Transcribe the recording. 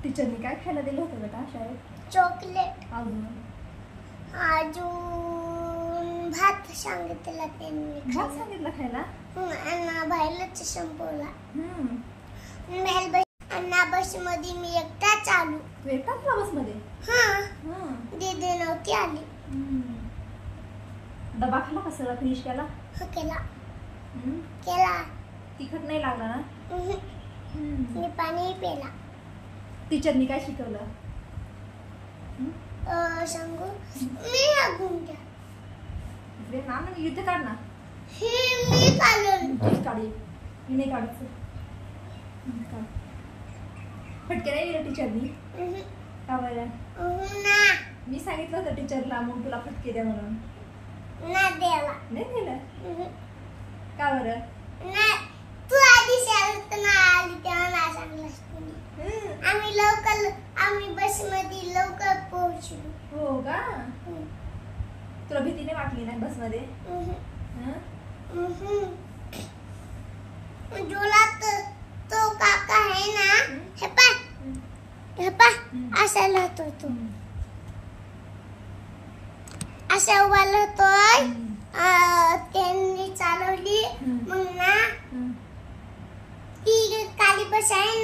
टीचरनी काय खायला दिलं होतं बेटा शाळेत? चॉकलेट. अजून भात सांगितलं त्यांनी. भात सांगितलं खायला? आणि बाहेरच संपवला. अन्ना बस मध्ये मी एकटाच आलो. तू एकटाच बस मध्ये? दीदी नव्हती आली. डबा खाला का सगळा फिनिश केला? केला. तिखट नाही लागला ना? मी पाणी पिला. टीचरनी काय शिकवलं? सांगू मी घुमट्या इकडे ना मी इथे काढ ना. मी काढून काढी मी नाही काढायचं. फटके नाही दिले टीचरनी? का बरं? मी सांगितलं होतं टीचरला मग तुला फटके द्या म्हणून. नाही दिलं? का बरं? तू आधी शाळेत आली तेव्हा नाही सांगलंस तुम्ही. आम्ही बस मध्ये लवकर पोहोचलो. हो का? तुला भीती नाही वाटली ना बस मध्ये? तो काका आहे ना, हे पा असा लहतो तो, असा उभा लहतोय. त्यांनी चालवली मग ना ती काली बस आहे ना.